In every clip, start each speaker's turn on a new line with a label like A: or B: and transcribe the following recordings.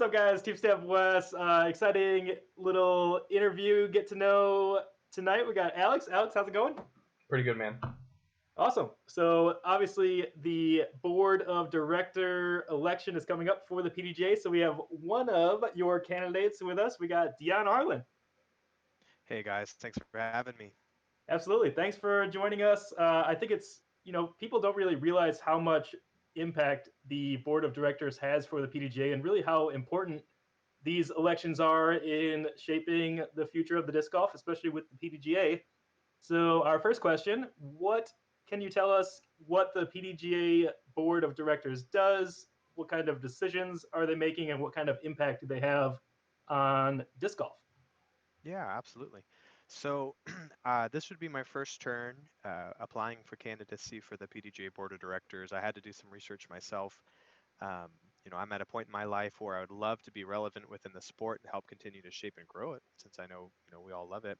A: up, guys? Team Step West. Exciting little interview. Get to know tonight. We got Alex. Alex, how's it going?
B: Pretty good, man.
A: Awesome. So obviously the board of director election is coming up for the PDGA. So we have one of your candidates with us. We got Dion Arlyn.
C: Hey guys, thanks for having me.
A: Absolutely. Thanks for joining us. I think it's, people don't really realize how much impact the board of directors has for the PDGA and really how important these elections are in shaping the future of the disc golf, especially with the PDGA. So our first question, what can you tell us what the PDGA Board of Directors does? What kind of decisions are they making and what kind of impact do they have on disc golf?
C: Yeah, absolutely. So this would be my first turn applying for candidacy for the PDGA Board of Directors. I had to do some research myself. I'm at a point in my life where I would love to be relevant within the sport and help continue to shape and grow it, since I know, we all love it.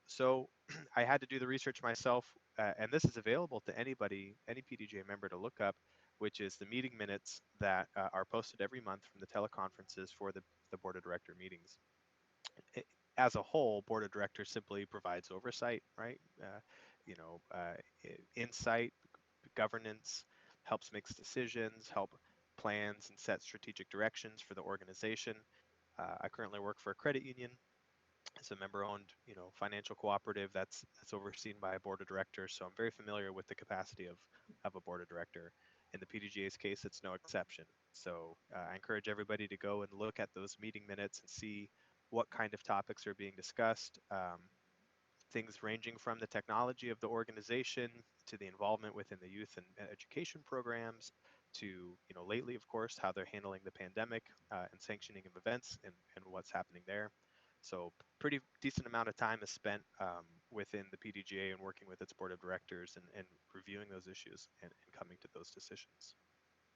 C: So I had to do the research myself, and this is available to anybody, any PDGA member to look up, which is the meeting minutes that are posted every month from the teleconferences for the Board of Director meetings. As a whole, Board of Directors simply provides oversight, right? Insight, governance, helps make decisions, help plans and set strategic directions for the organization. I currently work for a credit union. It's a member-owned, financial cooperative that's overseen by a board of directors. So I'm very familiar with the capacity of a board of director. In the PDGA's case, it's no exception. So I encourage everybody to go and look at those meeting minutes and see what kind of topics are being discussed. Things ranging from the technology of the organization to the involvement within the youth and education programs to, lately, of course, how they're handling the pandemic and sanctioning of events and what's happening there. So pretty decent amount of time is spent within the PDGA and working with its board of directors and reviewing those issues and coming to those decisions.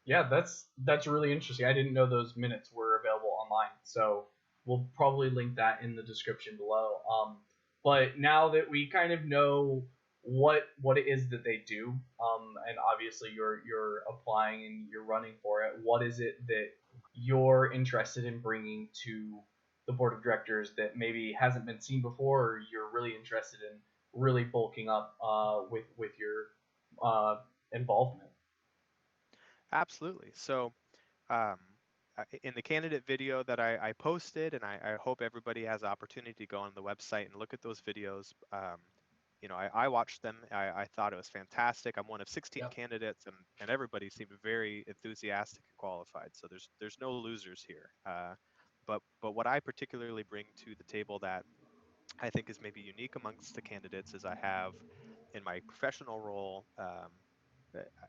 B: Yeah, that's really interesting. I didn't know those minutes were available online, so we'll probably link that in the description below. But now that we kind of know what it is that they do, and obviously you're applying and you're running for it, what is it that you're interested in bringing to the board of directors that maybe hasn't been seen before, or you're really interested in really bulking up with your involvement?
C: Absolutely. So in the candidate video that I posted, and I hope everybody has the opportunity to go on the website and look at those videos. I watched them. I thought it was fantastic. I'm one of 16 candidates, and everybody seemed very enthusiastic and qualified. So there's no losers here. But what I particularly bring to the table that I think is maybe unique amongst the candidates is I have in my professional role,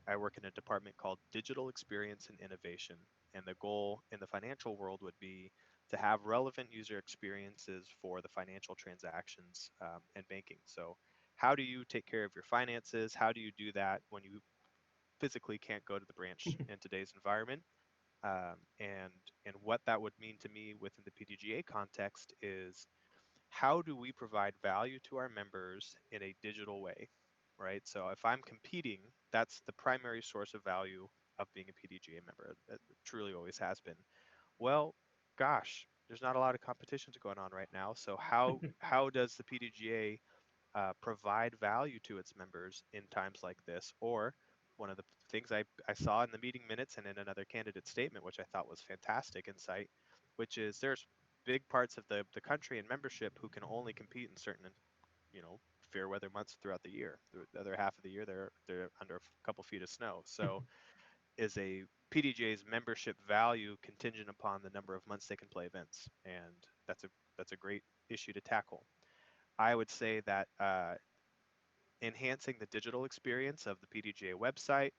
C: I work in a department called Digital Experience and Innovation. And the goal in the financial world would be to have relevant user experiences for the financial transactions and banking. So how do you take care of your finances? How do you do that when you physically can't go to the branch in today's environment? And what that would mean to me within the PDGA context is how do we provide value to our members in a digital way, right? So if I'm competing, that's the primary source of value of being a PDGA member. It truly always has been. Well, gosh, there's not a lot of competitions going on right now. So how does the PDGA provide value to its members in times like this? Or one of the things I saw in the meeting minutes and in another candidate statement, which I thought was fantastic insight, which is there's big parts of the country and membership who can only compete in certain, fair weather months throughout the year. The other half of the year, they're under a couple feet of snow. So is a PDGA's membership value contingent upon the number of months they can play events? And that's a great issue to tackle. I would say that enhancing the digital experience of the PDGA website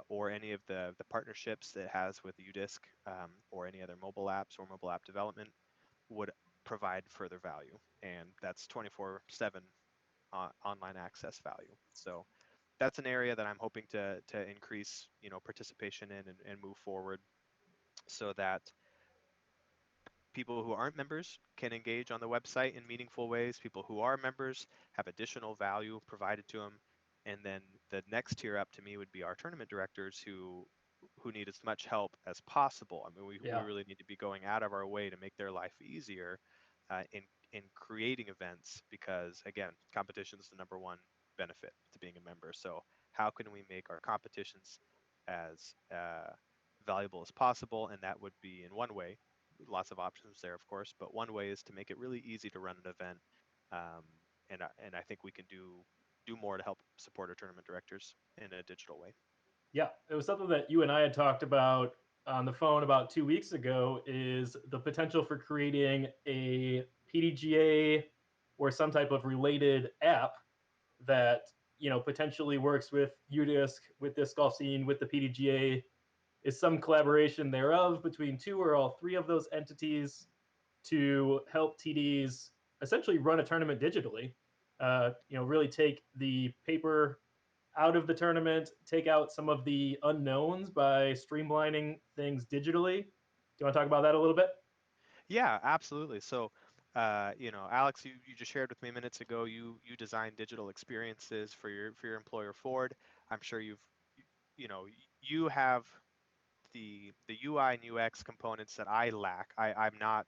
C: or any of the partnerships that it has with UDisc or any other mobile apps or mobile app development would provide further value. And that's 24/7 online access value. So that's an area that I'm hoping to increase, participation in and move forward so that people who aren't members can engage on the website in meaningful ways. People who are members have additional value provided to them. And then the next tier up to me would be our tournament directors who who need as much help as possible. I mean, we
A: Yeah.
C: really need to be going out of our way to make their life easier in creating events because, again, competition is the number one benefit to being a member. So how can we make our competitions as valuable as possible? And that would be in one way, lots of options there, of course, but one way is to make it really easy to run an event. Um, and I think we can do more to help support our tournament directors in a digital way.
A: Yeah, it was something that you and I had talked about on the phone about 2 weeks ago. Is the potential for creating a PDGA or some type of related app that potentially works with UDisc, with Disc Golf Scene, with the PDGA, is some collaboration thereof between two or all three of those entities to help TDs essentially run a tournament digitally. Really take the paper out of the tournament, take out some of the unknowns by streamlining things digitally. Do you want to talk about that a little bit?
C: Yeah, absolutely. So, Alex, you just shared with me minutes ago. You design digital experiences for your employer Ford. I'm sure you know you have the UI and UX components that I lack. I'm not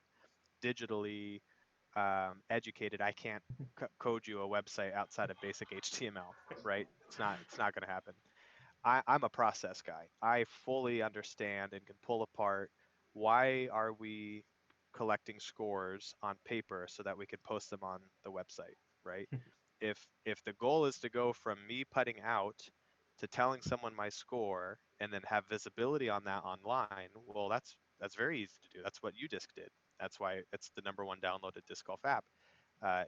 C: digitally educated. I can't code you a website outside of basic HTML, right? It's not going to happen. I'm a process guy. I fully understand and can pull apart why are we collecting scores on paper so that we can post them on the website, right? If the goal is to go from me putting out to telling someone my score and then have visibility on that online, well, that's very easy to do. That's what UDisc did. That's why it's the number one downloaded disc golf app,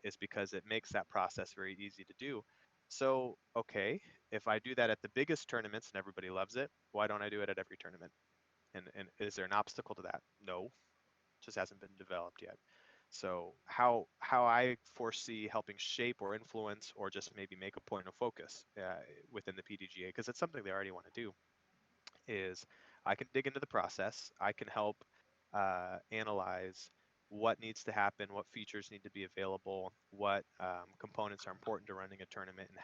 C: is because it makes that process very easy to do. So, okay, if I do that at the biggest tournaments and everybody loves it, why don't I do it at every tournament? And is there an obstacle to that? No, just hasn't been developed yet. So how I foresee helping shape or influence or just maybe make a point of focus within the PDGA, because it's something they already want to do, is I can dig into the process. I can help analyze what needs to happen, what features need to be available, what components are important to running a tournament, and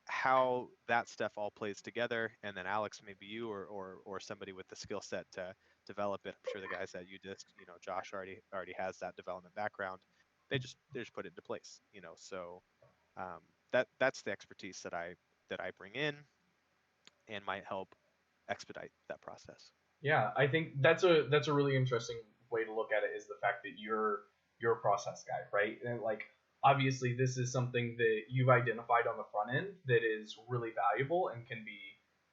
C: how that stuff all plays together. And then Alex, maybe you or somebody with the skill set to develop it. I'm sure the guys at UDisc, Josh already has that development background. They just put it into place. So that's the expertise that I bring in and might help expedite that process.
B: Yeah, I think that's a really interesting way to look at it, is the fact that you're a process guy, right? And like, obviously this is something that you've identified on the front end that is really valuable and can be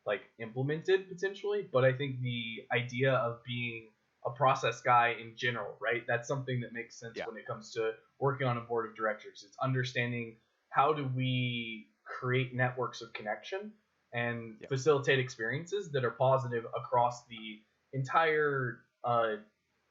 B: like implemented potentially. But I think the idea of being a process guy in general, right? That's something that makes sense
C: Yeah.
B: when it comes to working on a board of directors. It's understanding how do we create networks of connection and
C: Yeah.
B: facilitate experiences that are positive across the entire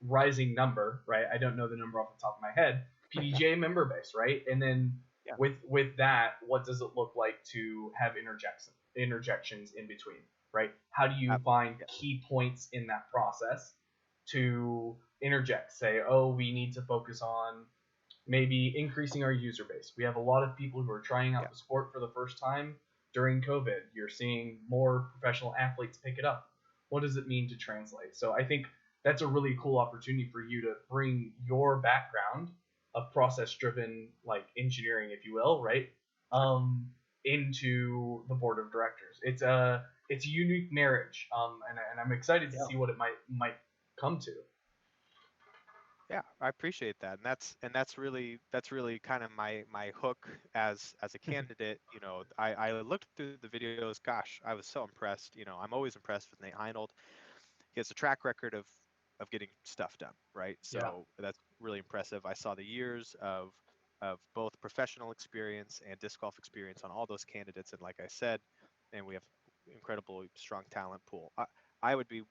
B: rising number, right? I don't know the number off the top of my head. PDGA member base, right? And then
C: Yeah.
B: with that, what does it look like to have interjections in between, right? How do you find
C: Yeah.
B: key points in that process to interject? Say, oh, we need to focus on maybe increasing our user base. We have a lot of people who are trying out the sport for the first time during COVID. You're seeing more professional athletes pick it up. What does it mean to translate? So I think that's a really cool opportunity for you to bring your background of process-driven, like engineering, if you will, right, into the board of directors. It's a unique marriage, and I'm excited to see what it might come to.
C: Yeah, I appreciate that, and that's really kind of my hook as a candidate. I looked through the videos. Gosh, I was so impressed. I'm always impressed with Nate Heinold. He has a track record of getting stuff done, right?
A: Yeah.
C: So that's really impressive. I saw the years of both professional experience and disc golf experience on all those candidates, and like I said, and we have incredible strong talent pool. I would be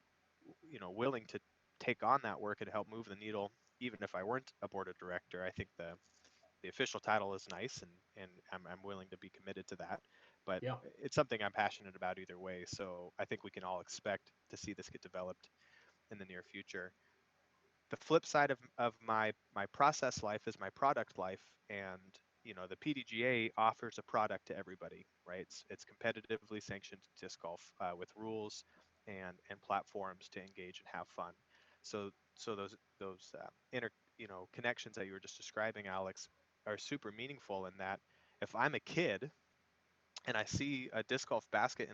C: willing to take on that work and help move the needle even if I weren't a board of director. I think the official title is nice, and I'm willing to be committed to that, but
A: Yeah.
C: it's something I'm passionate about either way. So I think we can all expect to see this get developed in the near future. The flip side of my process life is my product life, and the PDGA offers a product to everybody, right? It's competitively sanctioned disc golf with rules and platforms to engage and have fun. So those connections that you were just describing, Alex, are super meaningful in that if I'm a kid and I see a disc golf basket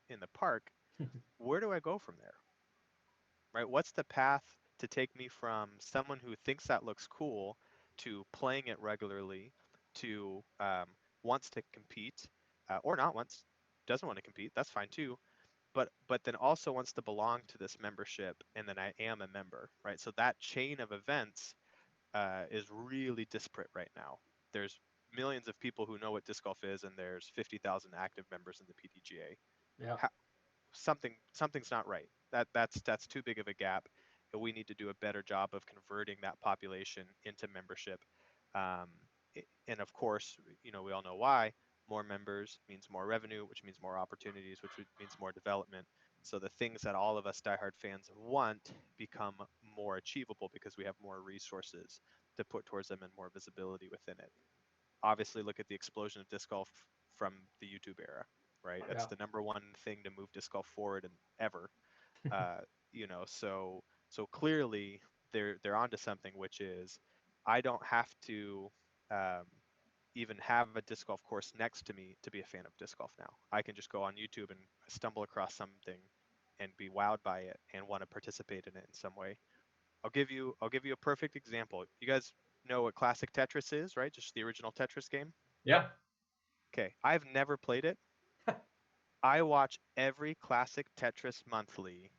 C: in the park, where do I go from there? Right? What's the path to take me from someone who thinks that looks cool to playing it regularly to wants to compete or not wants doesn't want to compete? That's fine too. But then also wants to belong to this membership, and then I am a member, right? So that chain of events is really disparate right now. There's millions of people who know what disc golf is, and there's 50,000 active members in the PDGA.
A: Yeah.
C: Something's not right. That's too big of a gap. And we need to do a better job of converting that population into membership. Um, and of course, we all know why. More members means more revenue, which means more opportunities, which means more development. So the things that all of us diehard fans want become more achievable because we have more resources to put towards them and more visibility within it. Obviously, look at the explosion of disc golf from the YouTube era, right? That's the number one thing to move disc golf forward and ever. So clearly they're onto something, which is I don't have to um, even have a disc golf course next to me to be a fan of disc golf now. I can just go on YouTube and stumble across something and be wowed by it and want to participate in it in some way. I'll give you a perfect example. You guys know what classic Tetris is, right? Just the original Tetris game.
B: Yeah.
C: Okay, I've never played it. I watch every classic Tetris monthly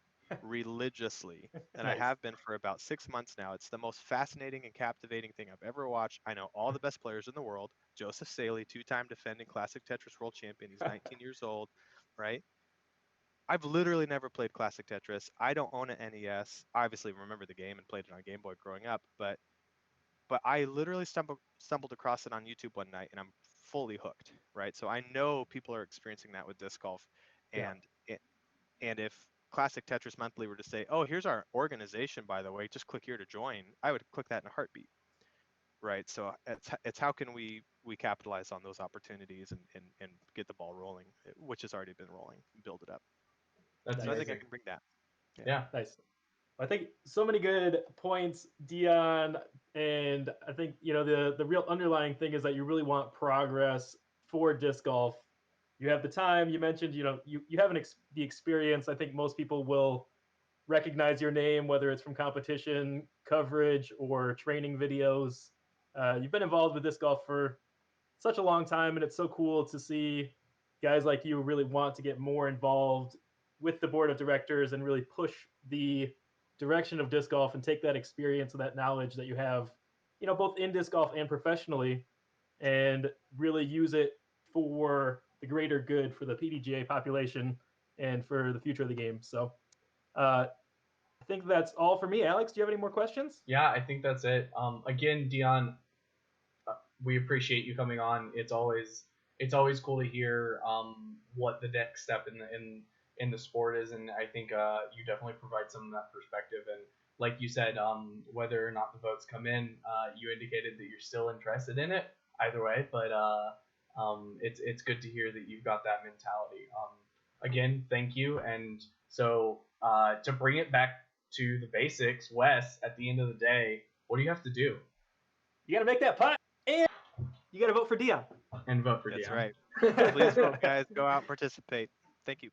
C: religiously, and
A: Nice.
C: I have been for about 6 months now. It's the most fascinating and captivating thing I've ever watched. I know all the best players in the world. Joseph Saley, two-time defending classic Tetris world champion. He's 19 years old, right? I've literally never played classic Tetris. I don't own an NES. I obviously remember the game and played it on Game Boy growing up, but I literally stumbled across it on YouTube one night and I'm fully hooked, right? So I know people are experiencing that with disc golf,
A: Yeah.
C: and if Classic Tetris Monthly were to say, "Oh, here's our organization, by the way, just click here to join," I would click that in a heartbeat, right? So it's how can we capitalize on those opportunities and get the ball rolling, which has already been rolling, and build it up.
B: That's
C: So I think I
B: amazing.
C: can bring that.
B: Yeah.
A: Nice. I think so many good points, Dion, and I think the real underlying thing is that you really want progress for disc golf. You have the time. You mentioned you have the experience. I think most people will recognize your name, whether it's from competition coverage or training videos. You've been involved with disc golf for such a long time, and it's so cool to see guys like you really want to get more involved with the board of directors and really push the direction of disc golf and take that experience and that knowledge that you have, both in disc golf and professionally, and really use it for the greater good for the PDGA population and for the future of the game. So I think that's all for me. Alex, do you have any more questions?
B: Yeah, I think that's it. Again, Dion, we appreciate you coming on. It's always cool to hear what the next step in the sport is, and I think you definitely provide some of that perspective. And like you said, whether or not the votes come in, you indicated that you're still interested in it either way. But it's good to hear that you've got that mentality. Again, thank you. And so to bring it back to the basics, Wes, at the end of the day, what do you have to do?
A: You got to make that putt, and you got to vote for Dion.
B: And vote for
C: That's
B: Dion.
C: right. Please vote, guys. Go out and participate. Thank you.